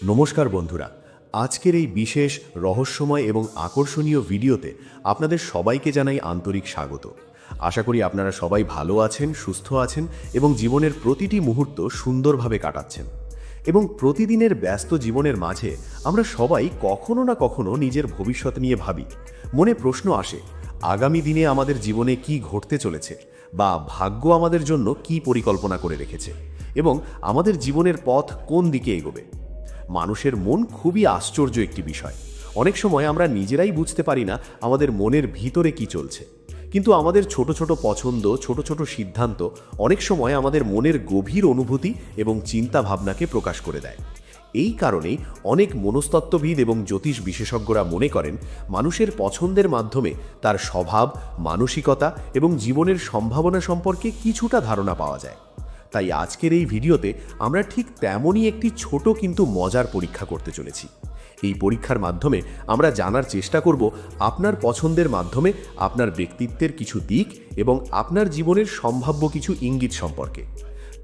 নমস্কার বন্ধুরা, আজকের এই বিশেষ রহস্যময় এবং আকর্ষণীয় ভিডিওতে আপনাদের সবাইকে জানাই আন্তরিক স্বাগত। আশা করি আপনারা সবাই ভালো আছেন, সুস্থ আছেন এবং জীবনের প্রতিটি মুহূর্ত সুন্দরভাবে কাটাচ্ছেন। এবং প্রতিদিনের ব্যস্ত জীবনের মাঝে আমরা সবাই কখনো না কখনো নিজের ভবিষ্যৎ নিয়ে ভাবি। মনে প্রশ্ন আসে, আগামী দিনে আমাদের জীবনে কি ঘটতে চলেছে, বা ভাগ্য আমাদের জন্য কি পরিকল্পনা করে রেখেছে, এবং আমাদের জীবনের পথ কোন দিকে এগোবে। মানুষের মন খুবই আশ্চর্য একটি বিষয়। অনেক সময় আমরা নিজেরাই বুঝতে পারি না আমাদের মনের ভিতরে কি চলছে, কিন্তু আমাদের ছোট ছোট পছন্দ, ছোট ছোট সিদ্ধান্ত অনেক সময় আমাদের মনের গভীর অনুভূতি এবং চিন্তা ভাবনাকে প্রকাশ করে দেয়। এই কারণেই অনেক মনস্তত্ত্ববিদ এবং জ্যোতিষ বিশেষজ্ঞরা মনে করেন মানুষের পছন্দের মাধ্যমে তার স্বভাব, মানসিকতা এবং জীবনের সম্ভাবনা সম্পর্কে কিছুটা ধারণা পাওয়া যায়। তাই আজকের এই ভিডিওতে আমরা ঠিক তেমনই একটি ছোট কিন্তু মজার পরীক্ষা করতে চলেছি। এই পরীক্ষার মাধ্যমে আমরা জানার চেষ্টা করব আপনার পছন্দের মাধ্যমে আপনার ব্যক্তিত্বের কিছু দিক এবং আপনার জীবনের সম্ভাব্য কিছু ইঙ্গিত সম্পর্কে।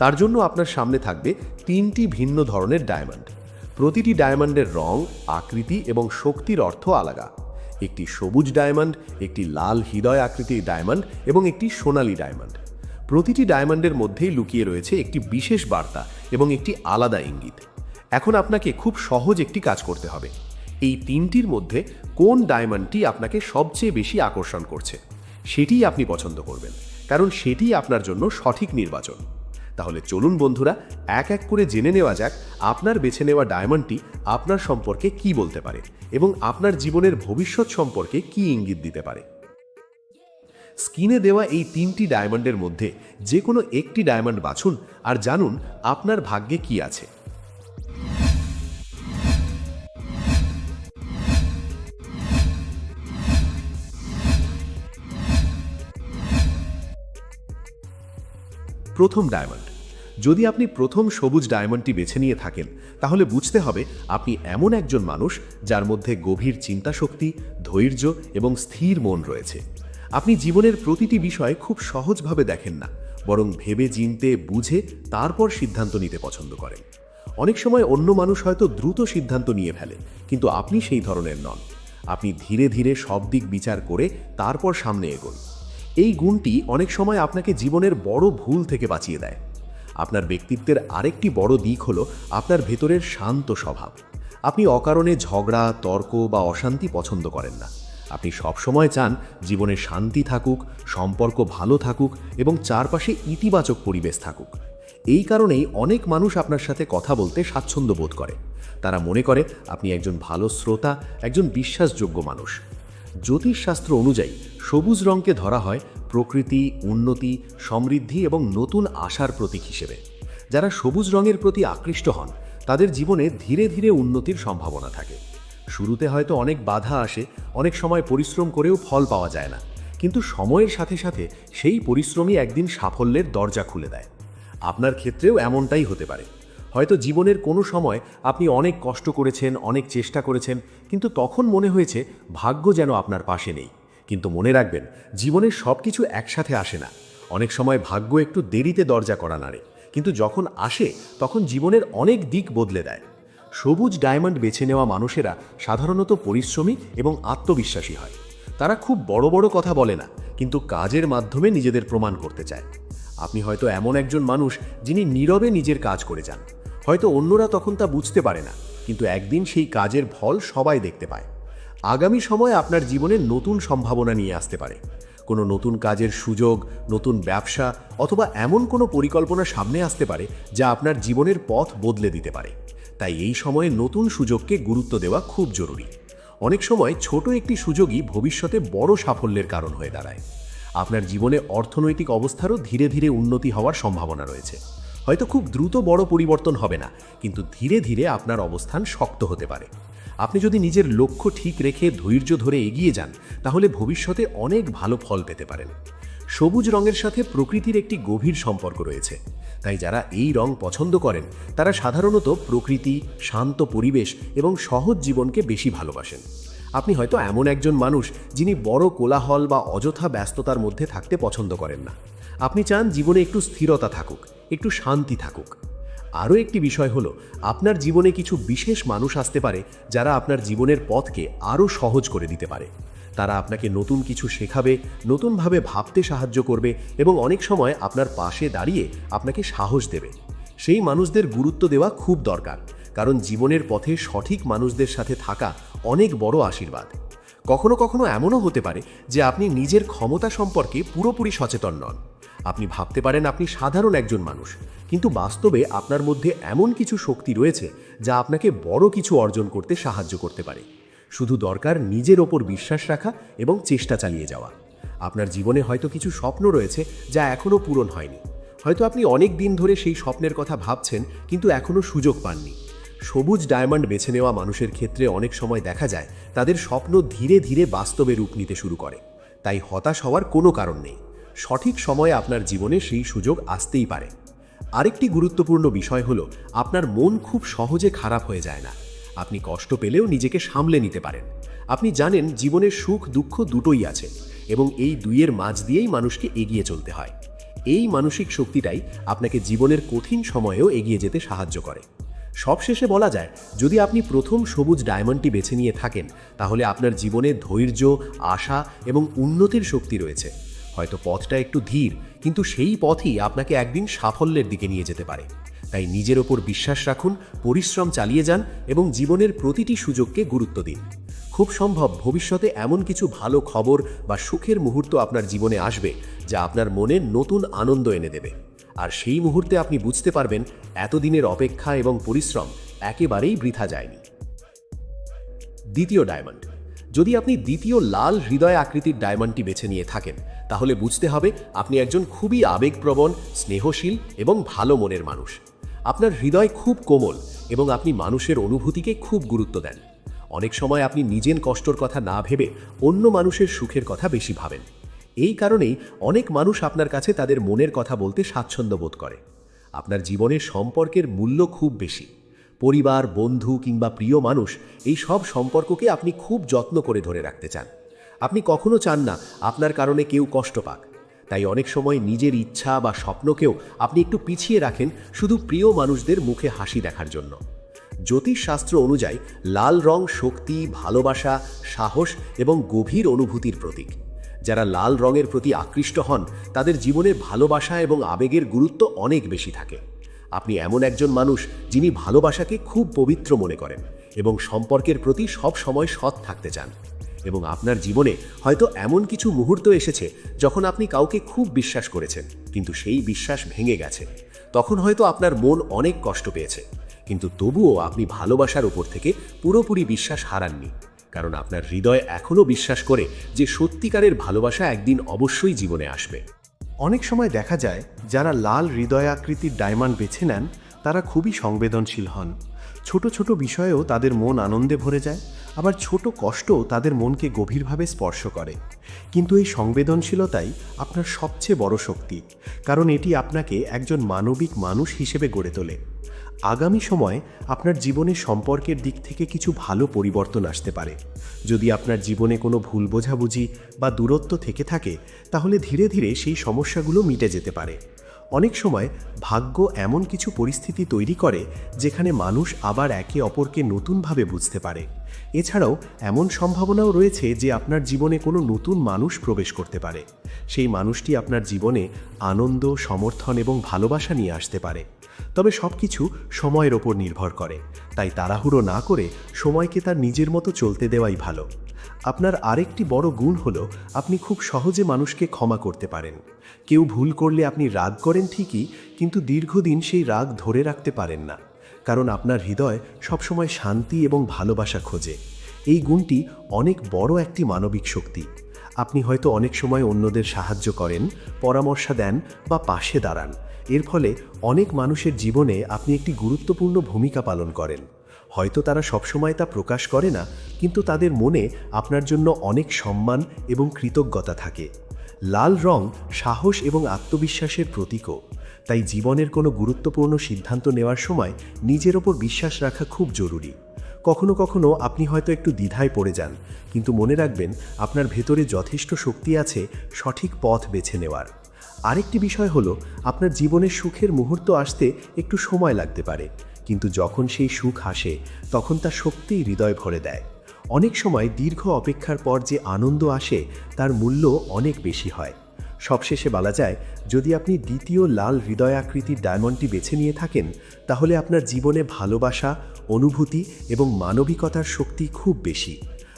তার জন্য আপনার সামনে থাকবে 3টি ভিন্ন ধরনের ডায়মন্ড। প্রতিটি ডায়মন্ডের রং, আকৃতি এবং শক্তির অর্থ আলাদা। একটি সবুজ ডায়মন্ড, একটি লাল হৃদয় আকৃতির ডায়মন্ড এবং একটি সোনালী ডায়মন্ড। প্রতিটি ডায়মন্ডের মধ্যেই লুকিয়ে রয়েছে একটি বিশেষ বার্তা এবং একটি আলাদা ইঙ্গিত। এখন আপনাকে খুব সহজ একটি কাজ করতে হবে। এই 3টির মধ্যে কোন ডায়মন্ডটি আপনাকে সবচেয়ে বেশি আকর্ষণ করছে সেটিই আপনি পছন্দ করবেন, কারণ সেটিই আপনার জন্য সঠিক নির্বাচন। তাহলে চলুন বন্ধুরা, এক এক করে জেনে নেওয়া যাক আপনার বেছে নেওয়া ডায়মন্ডটি আপনার সম্পর্কে কি বলতে পারে এবং আপনার জীবনের ভবিষ্যৎ সম্পর্কে কি ইঙ্গিত দিতে পারে। স্ক্রিনে দেওয়া এই 3টি ডায়মন্ডের মধ্যে যে কোনো একটি ডায়মন্ড বাছুন আর জানুন আপনার ভাগ্যে কি আছে। প্রথম ডায়মন্ড। যদি আপনি প্রথম সবুজ ডায়মন্ডটি বেছে নিয়ে থাকেন, তাহলে বুঝতে হবে আপনি এমন একজন মানুষ যার মধ্যে গভীর চিন্তাশক্তি, ধৈর্য এবং স্থির মন রয়েছে। আপনি জীবনের প্রতিটি বিষয় খুব সহজভাবে দেখেন না, বরং ভেবে চিনতে বুঝে তারপর সিদ্ধান্ত নিতে পছন্দ করেন। অনেক সময় অন্য মানুষ হয়তো দ্রুত সিদ্ধান্ত নিয়ে ফেলে, কিন্তু আপনি সেই ধরনের নন। আপনি ধীরে ধীরে সব দিক বিচার করে তারপর সামনে এগোন। এই গুণটি অনেক সময় আপনাকে জীবনের বড় ভুল থেকে বাঁচিয়ে দেয়। আপনার ব্যক্তিত্বের আরেকটি বড় দিক হলো আপনার ভেতরের শান্ত স্বভাব। আপনি অকারণে ঝগড়া, তর্ক বা অশান্তি পছন্দ করেন না। আপনি সবসময় চান জীবনে শান্তি থাকুক, সম্পর্ক ভালো থাকুক এবং চারপাশে ইতিবাচক পরিবেশ থাকুক। এই কারণেই অনেক মানুষ আপনার সাথে কথা বলতে স্বাচ্ছন্দ্য বোধ করে। তারা মনে করে আপনি একজন ভালো শ্রোতা, একজন বিশ্বাসযোগ্য মানুষ। জ্যোতিষশাস্ত্র অনুযায়ী সবুজ রঙকে ধরা হয় প্রকৃতি, উন্নতি, সমৃদ্ধি এবং নতুন আশার প্রতীক হিসেবে। যারা সবুজ রঙের প্রতি আকৃষ্ট হন তাদের জীবনে ধীরে ধীরে উন্নতির সম্ভাবনা থাকে। শুরুতে হয়তো অনেক বাধা আসে, অনেক সময় পরিশ্রম করেও ফল পাওয়া যায় না, কিন্তু সময়ের সাথে সাথে সেই পরিশ্রমই একদিন সাফল্যের দরজা খুলে দেয়। আপনার ক্ষেত্রেও এমনটাই হতে পারে। হয়তো জীবনের কোনো সময় আপনি অনেক কষ্ট করেছেন, অনেক চেষ্টা করেছেন, কিন্তু তখন মনে হয়েছে ভাগ্য যেন আপনার পাশে নেই। কিন্তু মনে রাখবেন, জীবনের সব কিছু একসাথে আসে না। অনেক সময় ভাগ্য একটু দেরিতে দরজা করা নাড়ে, কিন্তু যখন আসে তখন জীবনের অনেক দিক বদলে দেয়। সবুজ ডায়মন্ড বেছে নেওয়া মানুষেরা সাধারণত পরিশ্রমী এবং আত্মবিশ্বাসী হয়। তারা খুব বড় বড় কথা বলে না, কিন্তু কাজের মাধ্যমে নিজেদের প্রমাণ করতে চায়। আপনি হয়তো এমন একজন মানুষ যিনি নীরবে নিজের কাজ করে যান। হয়তো অন্যরা তখন তা বুঝতে পারে না, কিন্তু একদিন সেই কাজের ফল সবাই দেখতে পায়। আগামী সময় আপনার জীবনে নতুন সম্ভাবনা নিয়ে আসতে পারে। কোনো নতুন কাজের সুযোগ, নতুন ব্যবসা অথবা এমন কোনো পরিকল্পনা সামনে আসতে পারে যা আপনার জীবনের পথ বদলে দিতে পারে। তাই এই সময়ে নতুন সুযোগকে গুরুত্ব দেওয়া খুব জরুরি। অনেক সময় ছোট একটি সুযোগই ভবিষ্যতে বড় সাফল্যের কারণ হয়ে দাঁড়ায়। আপনার জীবনে অর্থনৈতিক অবস্থারও ধীরে ধীরে উন্নতি হওয়ার সম্ভাবনা রয়েছে। হয়তো খুব দ্রুত বড় পরিবর্তন হবে না, কিন্তু ধীরে ধীরে আপনার অবস্থান শক্ত হতে পারে। আপনি যদি নিজের লক্ষ্য ঠিক রেখে ধৈর্য ধরে এগিয়ে যান, তাহলে ভবিষ্যতে অনেক ভালো ফল পেতে পারেন। সবুজ রঙের সাথে প্রকৃতির একটি গভীর সম্পর্ক রয়েছে। তাই যারা এই রং পছন্দ করেন তারা সাধারণত প্রকৃতি, শান্ত পরিবেশ এবং সহজ জীবনকে বেশি ভালোবাসেন। আপনি হয়তো এমন একজন মানুষ যিনি বড় কোলাহল বা অযথা ব্যস্ততার মধ্যে থাকতে পছন্দ করেন না। আপনি চান জীবনে একটু স্থিরতা থাকুক, একটু শান্তি থাকুক। আরও একটি বিষয় হলো, আপনার জীবনে কিছু বিশেষ মানুষ আসতে পারে যারা আপনার জীবনের পথকে আরও সহজ করে দিতে পারে। তারা আপনাকে নতুন কিছু শেখাবে, নতুনভাবে ভাবতে সাহায্য করবে এবং অনেক সময় আপনার পাশে দাঁড়িয়ে আপনাকে সাহস দেবে। সেই মানুষদের গুরুত্ব দেওয়া খুব দরকার, কারণ জীবনের পথে সঠিক মানুষদের সাথে থাকা অনেক বড় আশীর্বাদ। কখনো কখনো এমনও হতে পারে যে আপনি নিজের ক্ষমতা সম্পর্কে পুরোপুরি সচেতন নন। আপনি ভাবতে পারেন আপনি সাধারণ একজন মানুষ, কিন্তু বাস্তবে আপনার মধ্যে এমন কিছু শক্তি রয়েছে যা আপনাকে বড় কিছু অর্জন করতে সাহায্য করতে পারে। শুধু দরকার নিজের ওপর বিশ্বাস রাখা এবং চেষ্টা চালিয়ে যাওয়া। আপনার জীবনে হয়তো কিছু স্বপ্ন রয়েছে যা এখনও পূরণ হয়নি। হয়তো আপনি অনেক দিন ধরে সেই স্বপ্নের কথা ভাবছেন, কিন্তু এখনও সুযোগ পাননি। সবুজ ডায়মন্ড বেছে নেওয়া মানুষের ক্ষেত্রে অনেক সময় দেখা যায় তাদের স্বপ্ন ধীরে ধীরে বাস্তবে রূপ নিতে শুরু করে। তাই হতাশ হওয়ার কোনো কারণ নেই। সঠিক সময়ে আপনার জীবনে সেই সুযোগ আসতেই পারে। আরেকটি গুরুত্বপূর্ণ বিষয় হলো, আপনার মন খুব সহজে খারাপ হয়ে যায় না। আপনি কষ্ট পেলেও নিজেকে সামলে নিতে পারেন। আপনি জানেন জীবনের সুখ দুঃখ দুটোই আছে এবং এই দুইয়ের মাঝ দিয়েই মানুষকে এগিয়ে চলতে হয়। এই মানসিক শক্তিটাই আপনাকে জীবনের কঠিন সময়েও এগিয়ে যেতে সাহায্য করে। সবশেষে বলা যায়, যদি আপনি প্রথম সবুজ ডায়মন্ডটি বেছে নিয়ে থাকেন, তাহলে আপনার জীবনে ধৈর্য, আশা এবং উন্নতির শক্তি রয়েছে। হয়তো পথটা একটু ধীর, কিন্তু সেই পথই আপনাকে একদিন সাফল্যের দিকে নিয়ে যেতে পারে। তাই নিজের ওপর বিশ্বাস রাখুন, পরিশ্রম চালিয়ে যান এবং জীবনের প্রতিটি সুযোগকে গুরুত্ব দিন। খুব সম্ভব ভবিষ্যতে এমন কিছু ভালো খবর বা সুখের মুহূর্ত আপনার জীবনে আসবে যা আপনার মনে নতুন আনন্দ এনে দেবে। আর সেই মুহূর্তে আপনি বুঝতে পারবেন এতদিনের অপেক্ষা এবং পরিশ্রম একেবারেই বৃথা যায়নি। দ্বিতীয় ডায়মন্ড। যদি আপনি দ্বিতীয় লাল হৃদয় আকৃতির ডায়মন্ডটি বেছে নিয়ে থাকেন, তাহলে বুঝতে হবে আপনি একজন খুবই আবেগপ্রবণ, স্নেহশীল এবং ভালো মনের মানুষ। আপনার হৃদয় খুব কোমল এবং আপনি মানুষের অনুভূতিকে খুব গুরুত্ব দেন। অনেক সময় আপনি নিজের কষ্টর কথা না ভেবে অন্য মানুষের সুখের কথা বেশি ভাবেন। এই কারণেই অনেক মানুষ আপনার কাছে তাদের মনের কথা বলতে স্বাচ্ছন্দ্য বোধ করে। আপনার জীবনে সম্পর্কের মূল্য খুব বেশি। পরিবার, বন্ধু কিংবা প্রিয় মানুষ, এই সব সম্পর্ককে আপনি খুব যত্ন করে ধরে রাখতে চান। আপনি কখনো চান না আপনার কারণে কেউ কষ্ট পাক। তাই অনেক সময় নিজের ইচ্ছা বা স্বপ্নকেও আপনি একটু পিছিয়ে রাখেন শুধু প্রিয় মানুষদের মুখে হাসি দেখার জন্য। জ্যোতিষশাস্ত্র অনুযায়ী লাল রং শক্তি, ভালোবাসা, সাহস এবং গভীর অনুভূতির প্রতীক। যারা লাল রঙের প্রতি আকৃষ্ট হন, তাদের জীবনে ভালোবাসা এবং আবেগের গুরুত্ব অনেক বেশি থাকে। আপনি এমন একজন মানুষ যিনি ভালোবাসাকে খুব পবিত্র মনে করেন এবং সম্পর্কের প্রতি সব সময় সৎ থাকতে চান। এবং আপনার জীবনে হয়তো এমন কিছু মুহূর্ত এসেছে যখন আপনি কাউকে খুব বিশ্বাস করেছেন, কিন্তু সেই বিশ্বাস ভেঙে গেছে। তখন হয়তো আপনার মন অনেক কষ্ট পেয়েছে, কিন্তু তবুও আপনি ভালোবাসার উপর থেকে পুরোপুরি বিশ্বাস হারাননি, কারণ আপনার হৃদয় এখনও বিশ্বাস করে যে সত্যিকারের ভালোবাসা একদিন অবশ্যই জীবনে আসবে। অনেক সময় দেখা যায় যারা লাল হৃদয় আকৃতির ডায়মন্ড বেছে নেন তারা খুবই সংবেদনশীল হন। ছোট ছোট বিষয়েও তাদের মন আনন্দে ভরে যায়, আবার ছোট কষ্টও তাদের মনকে গভীরভাবে স্পর্শ করে। কিন্তু এই সংবেদনশীলতাই আপনার সবচেয়ে বড় শক্তি, কারণ এটি আপনাকে একজন মানবিক মানুষ হিসেবে গড়ে তোলে। আগামী সময়ে আপনার জীবনে সম্পর্কের দিক থেকে কিছু ভালো পরিবর্তন আসতে পারে। যদি আপনার জীবনে কোনো ভুল বোঝাবুঝি বা দূরত্ব থেকে থাকে, তাহলে ধীরে ধীরে সেই সমস্যাগুলো মিটে যেতে পারে। অনেক সময় ভাগ্য এমন কিছু পরিস্থিতি তৈরি করে যেখানে মানুষ আবার একে অপরকে নতুনভাবে বুঝতে পারে। এছাড়াও এমন সম্ভাবনাও রয়েছে যে আপনার জীবনে কোনো নতুন মানুষ প্রবেশ করতে পারে। সেই মানুষটি আপনার জীবনে আনন্দ, সমর্থন এবং ভালোবাসা নিয়ে আসতে পারে। তবে সব কিছু সময়ের ওপর নির্ভর করে, তাই তাড়াহুড়ো না করে সময়কে তার নিজের মতো চলতে দেওয়াই ভালো। আপনার আরেকটি বড় গুণ হলো আপনি খুব সহজে মানুষকে ক্ষমা করতে পারেন। কেউ ভুল করলে আপনি রাগ করেন ঠিকই, কিন্তু দীর্ঘদিন সেই রাগ ধরে রাখতে পারেন না, কারণ আপনার হৃদয় সবসময় শান্তি এবং ভালোবাসা খোঁজে। এই গুণটি অনেক বড় একটি মানবিক শক্তি। আপনি হয়তো অনেক সময় অন্যদের সাহায্য করেন, পরামর্শ দেন বা পাশে দাঁড়ান। এর ফলে অনেক মানুষের জীবনে আপনি একটি গুরুত্বপূর্ণ ভূমিকা পালন করেন। হয়তো তারা সবসময় তা প্রকাশ করে না, কিন্তু তাদের মনে আপনার জন্য অনেক সম্মান এবং কৃতজ্ঞতা থাকে। লাল রং সাহস এবং আত্মবিশ্বাসের প্রতীকও। তাই জীবনের কোনো গুরুত্বপূর্ণ সিদ্ধান্ত নেওয়ার সময় নিজের ওপর বিশ্বাস রাখা খুব জরুরি। কখনো কখনো আপনি হয়তো একটু দ্বিধায় পড়ে যান, কিন্তু মনে রাখবেন আপনার ভেতরে যথেষ্ট শক্তি আছে সঠিক পথ বেছে নেওয়ার। আরেকটি বিষয় হলো, আপনার জীবনের সুখের মুহূর্ত আসতে একটু সময় লাগতে পারে, কিন্তু যখন সেই সুখ আসে তখন তা সত্যিই হৃদয় ভরে দেয়। অনেক সময় দীর্ঘ অপেক্ষার পর যে আনন্দ আসে তার মূল্য অনেক বেশি হয়। সবশেষে বলা যায়, যদি আপনি দ্বিতীয় লাল হৃদয়াকৃতির ডায়মন্ডটি বেছে নিয়ে থাকেন, তাহলে আপনার জীবনে ভালোবাসা, অনুভূতি এবং মানবিকতার শক্তি খুব বেশি।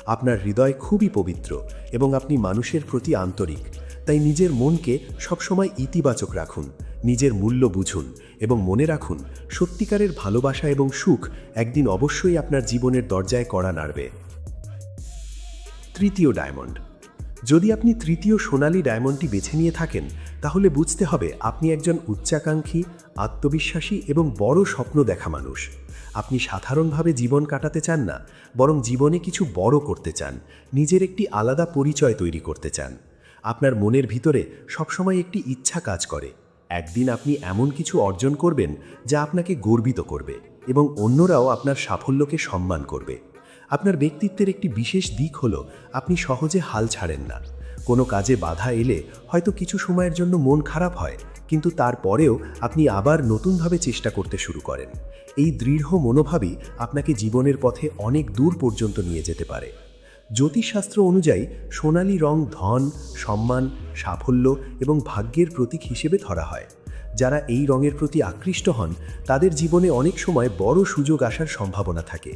আপনার হৃদয় খুবই পবিত্র এবং আপনি মানুষের প্রতি আন্তরিক। তাই নিজের মনকে সবসময় ইতিবাচক রাখুন, নিজের মূল্য বুঝুন এবং মনে রাখুন, সত্যিকারের ভালোবাসা এবং সুখ একদিন অবশ্যই আপনার জীবনের দরজায় কড়া নাড়বে। তৃতীয় ডায়মন্ড। যদি আপনি তৃতীয় সোনালী ডায়মন্ডটি বেছে নিয়ে থাকেন, তাহলে বুঝতে হবে আপনি একজন উচ্চাকাঙ্ক্ষী, আত্মবিশ্বাসী এবং বড় স্বপ্ন দেখা মানুষ। আপনি সাধারণভাবে জীবন কাটাতে চান না, বরং জীবনে কিছু বড় করতে চান, নিজের একটি আলাদা পরিচয় তৈরি করতে চান। আপনার মনের ভিতরে সবসময় একটি ইচ্ছা কাজ করে, একদিন আপনি এমন কিছু অর্জন করবেন যা আপনাকে গর্বিত করবে এবং অন্যরাও আপনার সাফল্যকে সম্মান করবে। আপনার ব্যক্তিত্বের একটি বিশেষ দিক হলো, আপনি সহজে হাল ছাড়েন না। কোনো কাজে বাধা এলে হয়তো কিছু সময়ের জন্য মন খারাপ হয়, কিন্তু তারপরেও আপনি আবার নতুনভাবে চেষ্টা করতে শুরু করেন। এই দৃঢ় মনোভাবই আপনাকে জীবনের পথে অনেক দূর পর্যন্ত নিয়ে যেতে পারে। জ্যোতিষশাস্ত্র অনুযায়ী সোনালী রং ধন, সম্মান, সাফল্য এবং ভাগ্যের প্রতীক হিসেবে ধরা হয়। যারা এই রঙের প্রতি আকৃষ্ট হন, তাদের জীবনে অনেক সময় বড় সুযোগ আসার সম্ভাবনা থাকে।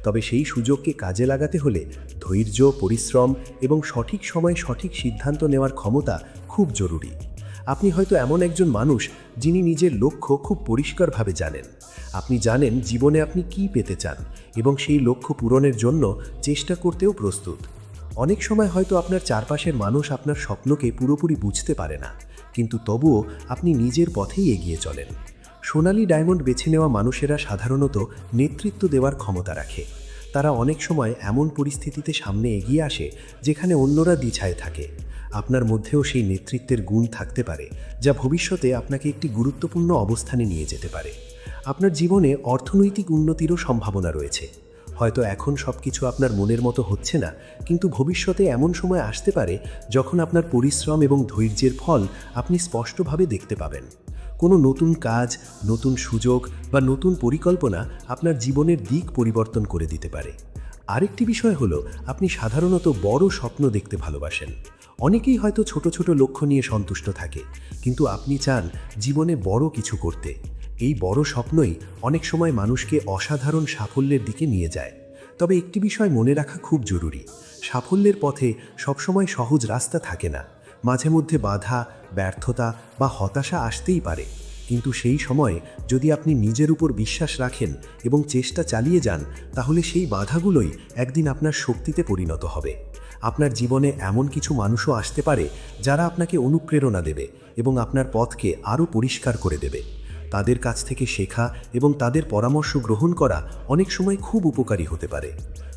তবে সেই সুযোগকে কাজে লাগাতে হলে ধৈর্য, পরিশ্রম এবং সঠিক সময়ে সঠিক সিদ্ধান্ত নেওয়ার ক্ষমতা খুব জরুরি। আপনি হয়তো এমন একজন মানুষ যিনি নিজের লক্ষ্য খুব পরিষ্কারভাবে জানেন। আপনি জানেন জীবনে আপনি কী পেতে চান এবং সেই লক্ষ্য পূরণের জন্য চেষ্টা করতেও প্রস্তুত। অনেক সময় হয়তো আপনার চারপাশের মানুষ আপনার স্বপ্নকে পুরোপুরি বুঝতে পারে না, কিন্তু তবুও আপনি নিজের পথেই এগিয়ে চলেন। সোনালী ডায়মন্ড বেছে নেওয়া মানুষেরা সাধারণত নেতৃত্ব দেওয়ার ক্ষমতা রাখে। তারা অনেক সময় এমন পরিস্থিতিতে সামনে এগিয়ে আসে যেখানে অন্যরা দ্বিধায় থাকে। আপনার মধ্যেও সেই নেতৃত্বের গুণ থাকতে পারে, যা ভবিষ্যতে আপনাকে একটি গুরুত্বপূর্ণ অবস্থানে নিয়ে যেতে পারে। আপনার জীবনে অর্থনৈতিক উন্নতিরও সম্ভাবনা রয়েছে। হয়তো এখন সব কিছু আপনার মনের মতো হচ্ছে না, কিন্তু ভবিষ্যতে এমন সময় আসতে পারে যখন আপনার পরিশ্রম এবং ধৈর্যের ফল আপনি স্পষ্টভাবে দেখতে পাবেন। কোনো নতুন কাজ, নতুন সুযোগ বা নতুন পরিকল্পনা আপনার জীবনের দিক পরিবর্তন করে দিতে পারে। আরেকটি বিষয় হলো, আপনি সাধারণত বড় স্বপ্ন দেখতে ভালোবাসেন। অনেকেই হয়তো ছোট ছোট লক্ষ্য নিয়ে সন্তুষ্ট থাকে, কিন্তু আপনি চান জীবনে বড় কিছু করতে। এই বড় স্বপ্নই অনেক সময় মানুষকে অসাধারণ সাফল্যের দিকে নিয়ে যায়। তবে একটি বিষয় মনে রাখা খুব জরুরি, সাফল্যের পথে সবসময় সহজ রাস্তা থাকে না। মাঝে মধ্যে বাধা, ব্যর্থতা বা হতাশা আসতেই পারে, কিন্তু সেই সময়ে যদি আপনি নিজের উপর বিশ্বাস রাখেন এবং চেষ্টা চালিয়ে যান, তাহলে সেই বাধাগুলোই একদিন আপনার শক্তিতে পরিণত হবে। আপনার জীবনে এমন কিছু মানুষও আসতে পারে যারা আপনাকে অনুপ্রেরণা দেবে এবং আপনার পথকে আরও পরিষ্কার করে দেবে। তাদের কাছ থেকে শেখা এবং তাদের পরামর্শ গ্রহণ করা অনেক সময় খুব উপকারী হতে পারে।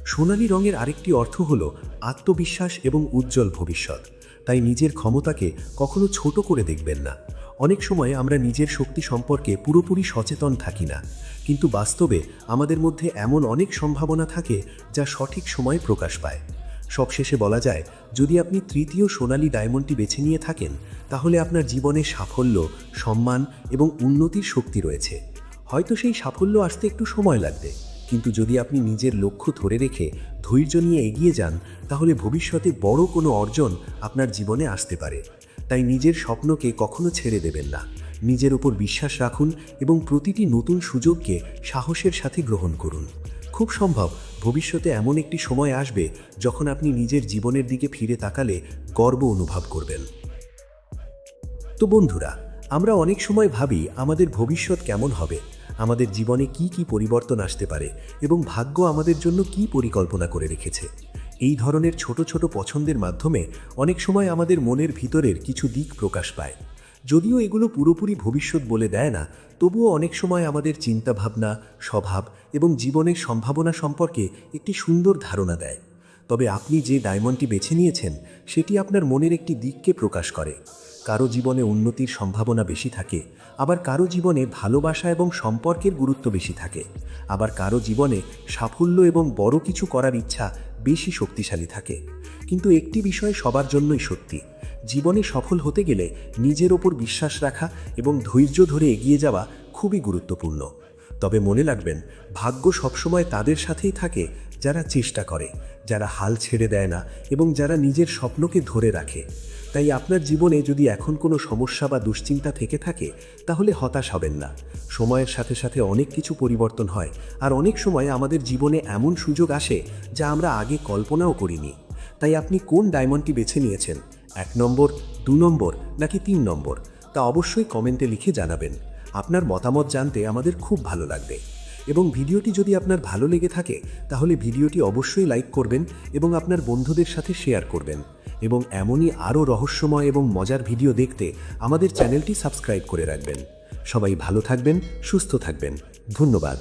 সোনালী রঙের আরেকটি অর্থ হলো আত্মবিশ্বাস এবং উজ্জ্বল ভবিষ্যৎ। তাই নিজের ক্ষমতাকে কখনো ছোট করে দেখবেন না। অনেক সময় আমরা নিজের শক্তি সম্পর্কে পুরোপুরি সচেতন থাকি না, কিন্তু বাস্তবে আমাদের মধ্যে এমন অনেক সম্ভাবনা থাকে যা সঠিক সময়ে প্রকাশ পায়। সবশেষে বলা যায়, যদি আপনি তৃতীয় সোনালী ডায়মন্ডটি বেছে নিয়ে থাকেন, তাহলে আপনার জীবনে সাফল্য, সম্মান এবং উন্নতির শক্তি রয়েছে। হয়তো সেই সাফল্য আসতে একটু সময় লাগবে, কিন্তু যদি আপনি নিজের লক্ষ্য ধরে রেখে ধৈর্য নিয়ে এগিয়ে যান, তাহলে ভবিষ্যতে বড় কোনো অর্জন আপনার জীবনে আসতে পারে। তাই নিজের স্বপ্নকে কখনো ছেড়ে দেবেন না। নিজের উপর বিশ্বাস রাখুন এবং প্রতিটি নতুন সুযোগকে সাহসের সাথে গ্রহণ করুন। খুব সম্ভব ভবিষ্যতে এমন একটি সময় আসবে যখন আপনি নিজের জীবনের দিকে ফিরে তাকালে গর্ব অনুভব করবেন। তো বন্ধুরা, আমরা অনেক সময় ভাবি আমাদের ভবিষ্যৎ কেমন হবে, আমাদের জীবনে কি কি পরিবর্তন আসতে পারে এবং ভাগ্য আমাদের জন্য কি পরিকল্পনা করে রেখেছে। এই ধরনের ছোট ছোট পছন্দের মাধ্যমে অনেক সময় আমাদের মনের ভিতরের কিছু দিক প্রকাশ পায়। যদিও এগুলো পুরোপুরি ভবিষ্যৎ বলে দেয় না, তবুও অনেক সময় আমাদের চিন্তাভাবনা, স্বভাব এবং জীবনের সম্ভাবনা সম্পর্কে একটি সুন্দর ধারণা দেয়। তবে আপনি যে ডায়মন্ডটি বেছে নিয়েছেন, সেটি আপনার মনের একটি দিককে প্রকাশ করে। কারো জীবনে উন্নতির সম্ভাবনা বেশি থাকে, আবার কারো জীবনে ভালোবাসা এবং সম্পর্কের গুরুত্ব বেশি থাকে, আবার কারো জীবনে সাফল্য এবং বড় কিছু করার ইচ্ছা বেশি শক্তিশালী থাকে। কিন্তু একটি বিষয় সবার জন্যই সত্যি, জীবনে সফল হতে গেলে নিজের ওপর বিশ্বাস রাখা এবং ধৈর্য ধরে এগিয়ে যাওয়া খুবই গুরুত্বপূর্ণ। তবে মনে রাখবেন, ভাগ্য সবসময় তাদের সাথেই থাকে যারা চেষ্টা করে, যারা হাল ছেড়ে দেয় না এবং যারা নিজের স্বপ্নকে ধরে রাখে। তাই আপনার জীবনে যদি এখন কোনো সমস্যা বা দুশ্চিন্তা থেকে থাকে, তাহলে হতাশ হবেন না। সময়ের সাথে সাথে অনেক কিছু পরিবর্তন হয়, আর অনেক সময় আমাদের জীবনে এমন সুযোগ আসে যা আমরা আগে কল্পনাও করিনি। তাই আপনি কোন ডায়মন্ডটি বেছে নিয়েছেন, 1 নম্বর, 2 নম্বর নাকি 3 নম্বর, তা অবশ্যই কমেন্টে লিখে জানাবেন। আপনার মতামত জানতে আমাদের খুব ভালো লাগবে। এবং ভিডিওটি যদি আপনার ভালো লেগে থাকে, তাহলে ভিডিওটি অবশ্যই লাইক করবেন এবং আপনার বন্ধুদের সাথে শেয়ার করবেন। এবং এমনই আরও রহস্যময় এবং মজার ভিডিও দেখতে আমাদের চ্যানেলটি সাবস্ক্রাইব করে রাখবেন। সবাই ভালো থাকবেন, সুস্থ থাকবেন। ধন্যবাদ।